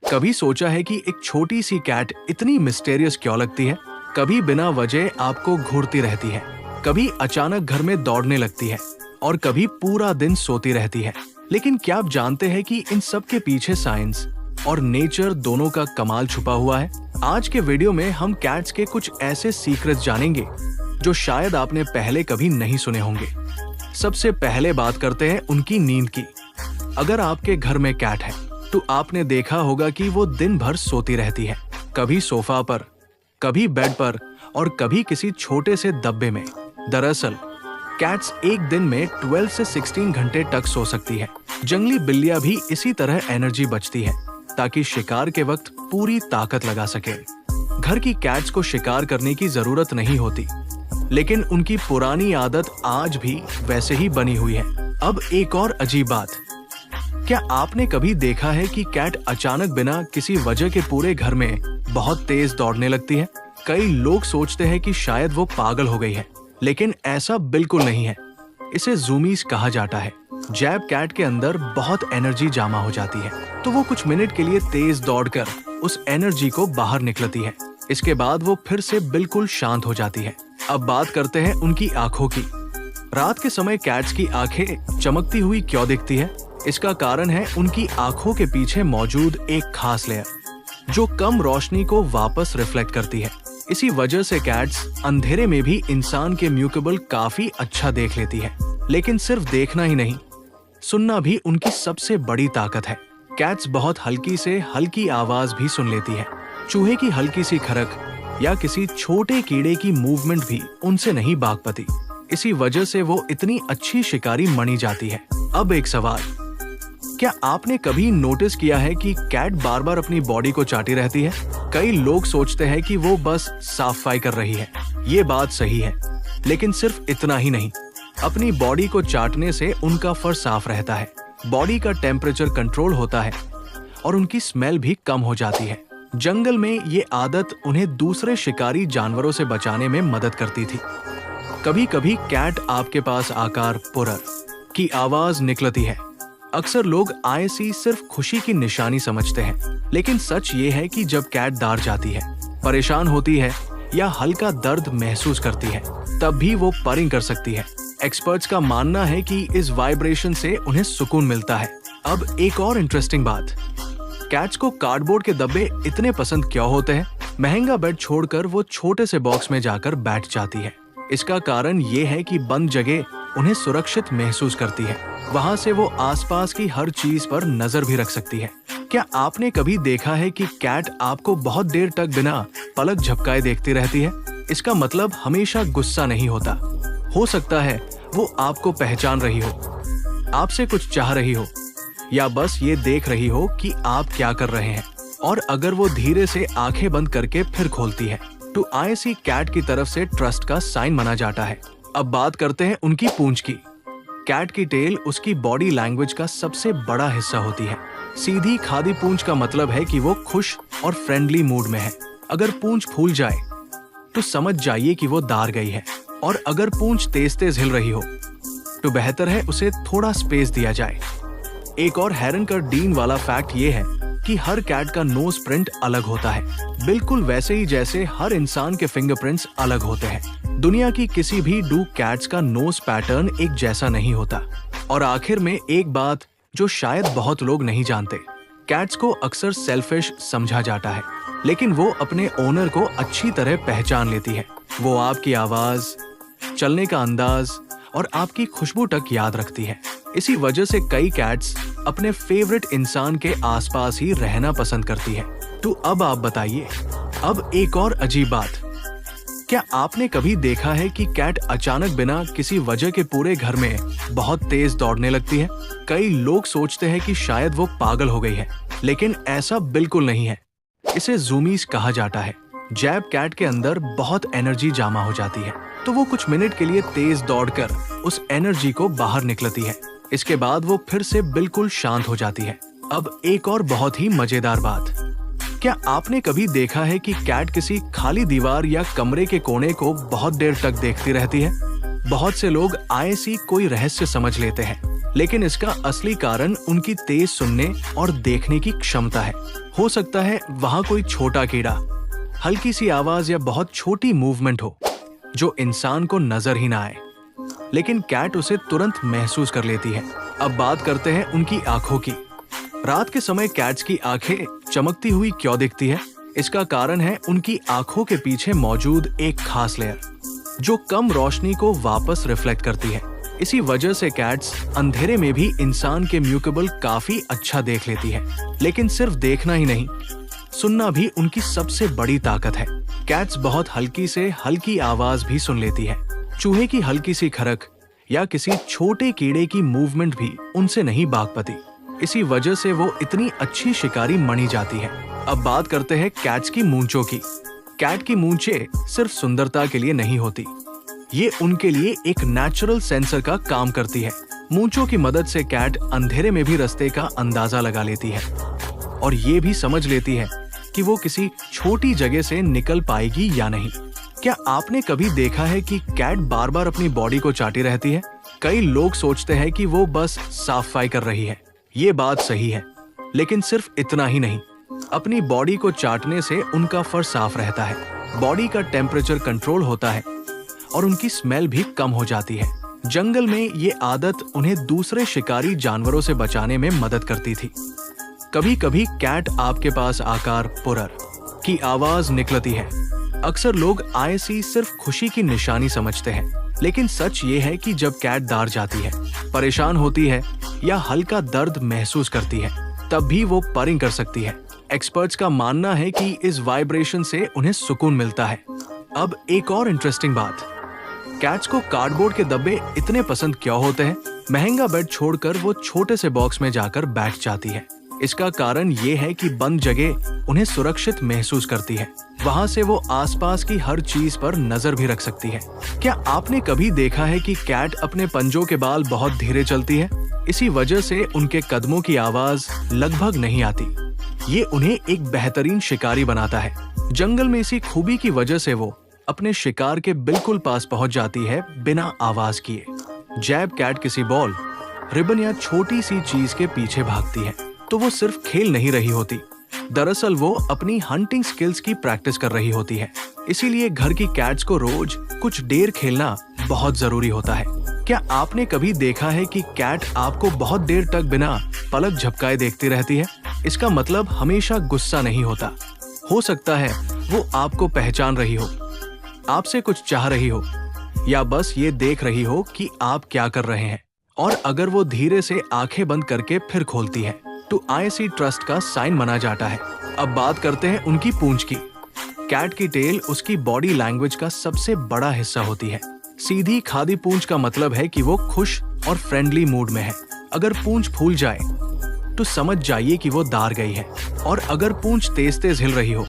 कभी सोचा है कि एक छोटी सी कैट इतनी मिस्टेरियस क्यों लगती है? कभी बिना वजह आपको घूरती रहती है, कभी अचानक घर में दौड़ने लगती है और कभी पूरा दिन सोती रहती है। लेकिन क्या आप जानते हैं कि इन सब के पीछे साइंस और नेचर दोनों का कमाल छुपा हुआ है? आज के वीडियो में हम कैट्स के कुछ ऐसे सीक्रेट्स जानेंगे जो शायद आपने पहले कभी नहीं सुने होंगे। सबसे पहले बात करते हैं उनकी नींद की। अगर आपके घर में कैट है तो आपने देखा होगा कि वो दिन भर सोती रहती है, कभी सोफा पर, कभी बेड पर और कभी किसी छोटे से डब्बे में। दरअसल कैट्स एक दिन में 12 से 16 घंटे तक सो सकती है। जंगली बिल्लियां भी इसी तरह एनर्जी बचती है ताकि शिकार के वक्त पूरी ताकत लगा सके। घर की कैट्स को शिकार करने की जरूरत नहीं होती, लेकिन उनकी पुरानी आदत आज भी वैसे ही बनी हुई है। अब एक और अजीब बात, क्या आपने कभी देखा है कि कैट अचानक बिना किसी वजह के पूरे घर में बहुत तेज दौड़ने लगती है? कई लोग सोचते हैं कि शायद वो पागल हो गई है, लेकिन ऐसा बिल्कुल नहीं है। इसे ज़ूमीज कहा जाता है। जब कैट के अंदर बहुत एनर्जी जमा हो जाती है तो वो कुछ मिनट के लिए तेज दौड़कर उस एनर्जी को बाहर निकलती है। इसके बाद वो फिर से बिल्कुल शांत हो जाती है। अब बात करते हैं उनकी आंखों की। रात के समय कैट्स की आंखें चमकती हुई क्यों दिखती है? इसका कारण है उनकी आंखों के पीछे मौजूद एक खास लेयर जो कम रोशनी को वापस रिफ्लेक्ट करती है। इसी वजह से कैट्स अंधेरे में भी इंसान के म्यूकेबल काफी अच्छा देख लेती है। लेकिन सिर्फ देखना ही नहीं, सुनना भी उनकी सबसे बड़ी ताकत है। कैट्स बहुत हल्की से हल्की आवाज भी सुन लेती है। चूहे की हल्की सी खरक या किसी छोटे कीड़े की मूवमेंट भी उनसे नहीं भाग पाती। इसी वजह से वो इतनी अच्छी शिकारी मानी जाती है। अब एक सवाल, क्या आपने कभी नोटिस किया है कि कैट बार बार अपनी बॉडी को चाटी रहती है? कई लोग सोचते हैं कि वो बस साफ सफाई कर रही है। ये बात सही है, लेकिन सिर्फ इतना ही नहीं। अपनी बॉडी को चाटने से उनका फर साफ रहता है, बॉडी का टेम्परेचर कंट्रोल होता है और उनकी स्मेल भी कम हो जाती है। जंगल में ये आदत उन्हें दूसरे शिकारी जानवरों से बचाने में मदद करती थी। कभी कभी कैट आपके पास आकर पुरर की आवाज निकलती है। अक्सर लोग आयसी सिर्फ खुशी की निशानी समझते हैं, लेकिन सच ये है कि जब कैट दार जाती है, परेशान होती है या हल्का दर्द महसूस करती है, तब भी वो परिंग कर सकती है। एक्सपर्ट्स का मानना है कि इस वाइब्रेशन से उन्हें सुकून मिलता है। अब एक और इंटरेस्टिंग बात, कैट्स को कार्डबोर्ड के डब्बे इतने पसंद क्यों होते हैं? महंगा बेड छोड़कर वो छोटे से बॉक्स में जाकर बैठ जाती है। इसका कारण ये है कि बंद जगह उन्हें सुरक्षित महसूस करती है। वहाँ से वो आसपास की हर चीज पर नजर भी रख सकती है। क्या आपने कभी देखा है कि कैट आपको बहुत देर तक बिना पलक झपकाए देखती रहती है? इसका मतलब हमेशा गुस्सा नहीं होता। हो सकता है वो आपको पहचान रही हो, आपसे कुछ चाह रही हो या बस ये देख रही हो कि आप क्या कर रहे हैं। और अगर वो धीरे से आंखें बंद करके फिर खोलती है तो आईसी कैट की तरफ से ट्रस्ट का साइन माना जाता है। अब बात करते हैं उनकी पूंछ की। कैट की टेल उसकी बॉडी लैंग्वेज का सबसे बड़ा हिस्सा होती है। सीधी खादी पूंछ का मतलब है कि वो खुश और फ्रेंडली मूड में है। अगर पूंछ फूल जाए तो समझ जाइए कि वो दार गई है, और अगर पूंछ तेज तेज हिल रही हो तो बेहतर है उसे थोड़ा स्पेस दिया जाए। एक और हैरन का डीन वाला फैक्ट ये है कि हर कैट का नोज प्रिंट अलग होता है, बिल्कुल वैसे ही जैसे हर इंसान के फिंगरप्रिंट्स अलग होते हैं। दुनिया की किसी भी डूक कैट्स का नोज पैटर्न एक जैसा नहीं होता। और आखिर में एक बात जो शायद बहुत लोग नहीं जानते, कैट्स को अक्सर सेल्फिश समझा जाता है, लेकिन वो अपने ओनर को अच्छी तरह पहचान लेती है। वो आपकी आवाज, चलने का अंदाज और आपकी खुशबू तक याद रखती है। इसी वजह से कई कैट्स अपने फेवरेट इंसान के आसपास ही रहना पसंद करती है। तो अब आप बताइए, अब एक और अजीब बात, क्या आपने कभी देखा है कि कैट अचानक बिना किसी वजह के पूरे घर में बहुत तेज दौड़ने लगती है? कई लोग सोचते हैं कि शायद वो पागल हो गई है, लेकिन ऐसा बिल्कुल नहीं है। इसे ज़ूमीज कहा जाता है। जब कैट के अंदर बहुत एनर्जी जमा हो जाती है तो वो कुछ मिनट के लिए तेज दौड़कर उस एनर्जी को बाहर निकलती है। इसके बाद वो फिर से बिल्कुल शांत हो जाती है। अब एक और बहुत ही मजेदार बात, क्या आपने कभी देखा है कि कैट किसी खाली दीवार या कमरे के कोने को बहुत देर तक देखती रहती है? बहुत से लोग आईसी कोई रहस्य समझ लेते हैं, लेकिन इसका असली कारण उनकी तेज सुनने और देखने की क्षमता है। हो सकता है वहां कोई छोटा कीड़ा, हल्की सी आवाज या बहुत छोटी मूवमेंट हो जो इंसान को नजर ही ना आए, लेकिन कैट उसे तुरंत महसूस कर लेती है। अब बात करते हैं उनकी आंखों की। रात के समय कैट्स की आंखें चमकती हुई क्यों दिखती है? इसका कारण है उनकी आंखों के पीछे मौजूद एक खास लेयर जो कम रोशनी को वापस रिफ्लेक्ट करती है। इसी वजह से कैट्स अंधेरे में भी इंसान के म्यूकेबल काफी अच्छा देख लेती है। लेकिन सिर्फ देखना ही नहीं, सुनना भी उनकी सबसे बड़ी ताकत है। कैट्स बहुत हल्की से हल्की आवाज भी सुन लेती है। चूहे की हल्की सी खरक या किसी छोटे कीड़े की मूवमेंट भी उनसे नहीं भाग पाती। इसी वजह से वो इतनी अच्छी शिकारी मानी जाती है। अब बात करते हैं कैट्स की मूंछों की। कैट की मूंछें सिर्फ सुंदरता के लिए नहीं होती, ये उनके लिए एक नेचुरल सेंसर का काम करती है। मूंछों की मदद से कैट अंधेरे में भी रास्ते का अंदाजा लगा लेती है और ये भी समझ लेती है कि वो किसी छोटी जगह से निकल पाएगी या नहीं। क्या आपने कभी देखा है कि कैट बार बार अपनी बॉडी को चाटी रहती है? कई लोग सोचते हैं कि वो बस साफ सफाई कर रही है। ये बात सही है, लेकिन सिर्फ इतना ही नहीं, अपनी बॉडी को चाटने से उनका फर साफ रहता है, बॉडी का टेम्परेचर कंट्रोल होता है और उनकी स्मेल भी कम हो जाती है। जंगल में ये आदत उन्हें दूसरे शिकारी जानवरों से बचाने में मदद करती थी। कभी कभी कैट आपके पास आकर पुरर की आवाज निकलती है। अक्सर लोग आयसी सिर्फ खुशी की निशानी समझते हैं, लेकिन सच ये है कि जब कैट दार जाती है, परेशान होती है या हल्का दर्द महसूस करती है, तब भी वो परिंग कर सकती है। एक्सपर्ट्स का मानना है कि इस वाइब्रेशन से उन्हें सुकून मिलता है। अब एक और इंटरेस्टिंग बात, कैट्स को कार्डबोर्ड के डब्बे इतने पसंद क्यों होते हैं? महंगा बेड छोड़कर वो छोटे से बॉक्स में जाकर बैठ जाती है। इसका कारण ये है कि बंद जगह उन्हें सुरक्षित महसूस करती है। वहाँ से वो आसपास की हर चीज पर नजर भी रख सकती है। क्या आपने कभी देखा है कि कैट अपने पंजों के बाल बहुत धीरे चलती है? इसी वजह से उनके कदमों की आवाज लगभग नहीं आती। ये उन्हें एक बेहतरीन शिकारी बनाता है। जंगल में इसी खूबी की वजह से वो अपने शिकार के बिल्कुल पास पहुंच जाती है बिना आवाज किए। जैब कैट किसी बॉल, रिबन या छोटी सी चीज के पीछे भागती है तो वो सिर्फ खेल नहीं रही होती, दरअसल वो अपनी हंटिंग स्किल्स की प्रैक्टिस कर रही होती है। इसीलिए घर की कैट्स को रोज कुछ देर खेलना बहुत जरूरी होता है। क्या आपने कभी देखा है कि कैट आपको बहुत देर तक बिना पलक झपकाए देखती रहती है? इसका मतलब हमेशा गुस्सा नहीं होता। हो सकता है वो आपको पहचान रही हो, आपसे कुछ चाह रही हो या बस ये देख रही हो कि आप क्या कर रहे हैं। और अगर वो धीरे से आंखें बंद करके फिर खोलती है तो आईसी ट्रस्ट का साइन माना जाता है। अब बात करते हैं उनकी पूंछ की। कैट की टेल उसकी बॉडी लैंग्वेज का सबसे बड़ा हिस्सा होती है। सीधी खादी पूंछ का मतलब है कि वो खुश और फ्रेंडली मूड में है। अगर पूंछ फूल जाए तो समझ जाइए कि वो दार गई है, और अगर पूंछ तेज तेज हिल रही हो